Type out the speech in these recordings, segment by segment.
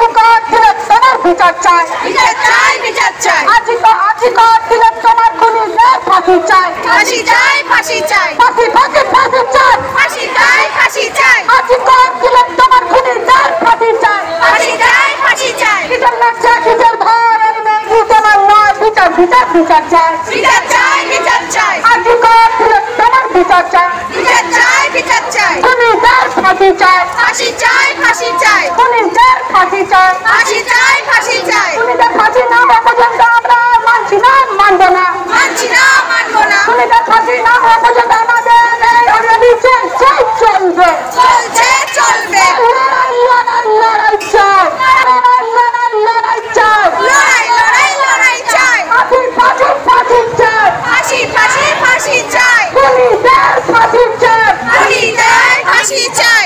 আজিকর তিলোত্তমার বিচার চাই, বিচার চাই, বিচার চাই। আজিকর তিলোত্তমার খুনিদের ফাঁসি চাই, ফাঁসি চাই, ফাঁসি চাই। ফাঁসি ফাঁসি ফাঁসি চাই, ফাঁসি চাই, ফাঁসি চাই। আজিকর তিলোত্তমার খুনিদের ফাঁসি চাই, ফাঁসি চাই, ফাঁসি চাই। কিসের লজ্জা কিসের ভয় এই মেয়ে তোমার নয়, বিচার বিচার বিচার চাই, বিচার চাই, বিচার চাই। আজিকর তিলোত্তমার বিচার চাই, বিচার চাই, বিচার চাই। খুনিদের ফাঁসি চাই, ফাঁসি চাই, ফাঁসি চাই। খুনিদের ফাঁসি চাই, ফাঁসি চাই, ফাঁসি চাই। খুনিদের ফাঁসি না হওয়া পর্যন্ত আমরা মানছি না, মানবো না। মানছি না, মানবো না। খুনিদের ফাঁসি না হওয়া পর্যন্ত আমাদের এই অভিযান চলবে, চলছে, চলবে। লড়াই চাই, লড়াই চাই, লড়াই, লড়াই, লড়াই চাই। ফাঁসি ফাঁসি ফাঁসি চাই, ফাঁসি, ফাঁসি, ফাঁসি চাই। খুনিদের ফাঁসি চাই, খুনিদের ফাঁসি চাই।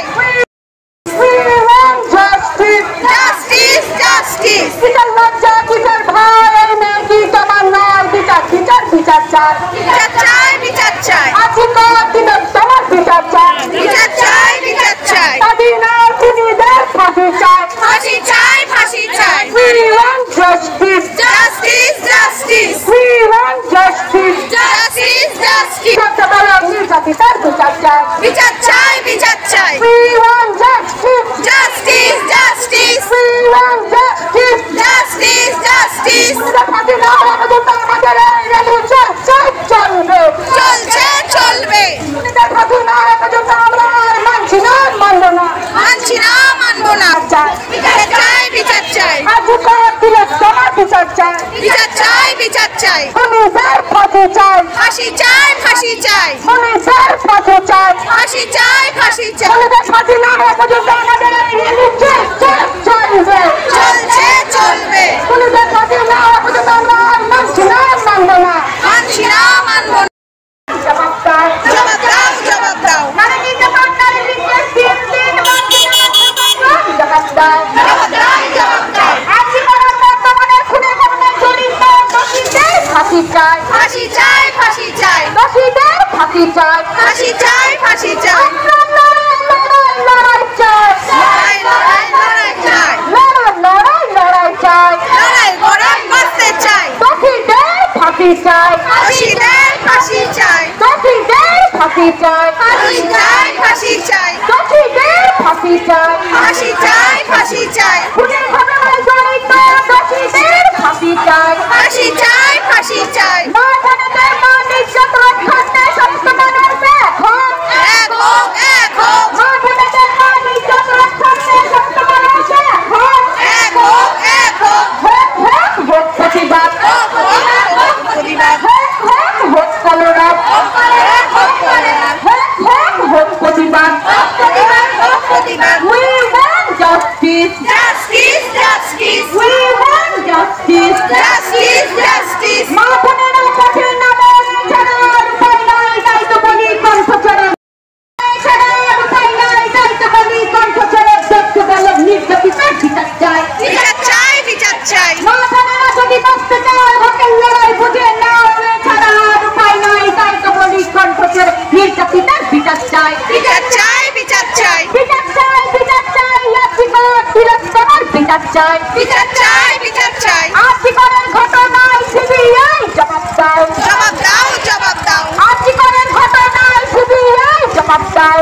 We want justice. Justice, justice. কিসের লজ্জা কিসের ভয় এই মেয়ে কি তোমার নয়, বিচার বিচার বিচার চাই, বিচার চাই, বিচার চাই। আজিকর তিলোত্তমার বিচার চাই, বিচার চাই, বিচার চাই। স্বাধীনার খুনিদের ফাঁসি চাই, ফাঁসি চাই, ফাঁসি চাই। We want justice. Justice, justice. We want justice. Justice, justice. সত্যবাদী নির্যাতিতার বিচার চাই, বিচার চাই, বিচার চাই। We want justice. Justice, justice. We want justice. Justice, justice. খুনিদের ফাঁসি না হওয়া পর্যন্ত আমাদের এই রেভলিউশন চলবে, চলছে, চলবে। খুনিদের ফাঁসি না হওয়া পর্যন্ত আমরা আর মানছি না, মানবো না। মানছি না, মানবো না। চাই, বিচার চাই, বিচার চাই। আজিকর তিলোত্তমার বিচার চাই, বিচার চাই, বিচার চাই। খুনিদের ফাঁসি চাই, ফাঁসি চাই, ফাঁসি চাই। খুনিদের ফাঁসি চাই, ফাঁসি চাই, ফাঁসি চাই। খুনিদের ফাঁসি না হওয়া পর্যন্ত আমাদের এই রেভলিউশন চলবে, চলছে, চলবে। খুনিদের ফাঁসি না হওয়া পর্যন্ত আমরা আর মানছি না, মানবো না। মানছি না, মানবো না। জবাব দাও, জবাব দাও, জবাব দাও। নারী জবাব নারী জবাব দাও, জবাব দাও, জবাব দাও। আজিকর বর্তমানে খুনে খুনে জড়িত দোষীদের ফাঁসি চাই, ফাঁসি চাই, ফাঁসি চাই। দোষীদের ফাঁসি চাই, ফাঁসি চাই, ফাঁসি চাই। লড়াই চাই, লড়াই, লড়াই, লড়াই চাই। লড়াই চাই, লড়াই করে বাঁচতে চাই। দোষীদের ফাঁসি চাই, ফাঁসিদের ফাঁসি চাই। দোষীদের ফাঁসি চাই, ফাঁসি চাই, ফাঁসি চাই। দোষীদের ফাঁসি চাই, ফাঁসি চাই, ফাঁসি চাই। খুনের ঘটনায় জড়িত দোষীদের ফাঁসি চাই, ফাঁসি চাই, ফাঁসি চাই। মা বোনেদের মান ইজ্জত রক্ষার্থে সমস্ত মানুষ এক হোক, এক হোক, এক হোক। মা বোনেদের মান ইজ্জত রক্ষার্থে সমস্ত মানুষ এক হোক, এক হোক, এক হোক। হোক হোক হোক প্রতিবাদ, হোক, হোক, হোক প্রতিবাদ। হোক হোক হোক কলরব, হোক কলরব, হোক কলরব। হোক হোক হোক প্রতিবাদ। হোক প্রতিবাদ, হোক প্রতিবাদ। We want justice. Justice, justice. We want justice. Justice, justice. মা বোনেরা পথে নামো, ছাড়া আর উপায় নাই, তাই তো বলি কণ্ঠ ছেড়ে, ছাড়া আর উপায় নাই, তাই তো বলি কণ্ঠ ছেড়ে, দেখতে বলো নির্যাতিতার বিচার চাই, বিচার চাই, বিচার চাই। মা বোনেরা যদি বাঁচতে চায় হকের লড়াই বুঝে নাও, ছাড়া আর উপায় নাই, তাই তো বলি কণ্ঠ ছেড়ে, নির্যাতিতার বিচার চাই, বিচার চাই, বিচার চাই। বিচার চাই, বিচার চাই, আজিকর তিলোত্তমার বিচার চাই, বিচার চাই, বিচার চাই। আজিকরের ঘটনায় সিবিআই জবাব দাও, জবাব দাও, জবাব দাও। আজিকরের ঘটনায় সিবিআই জবাব দাও,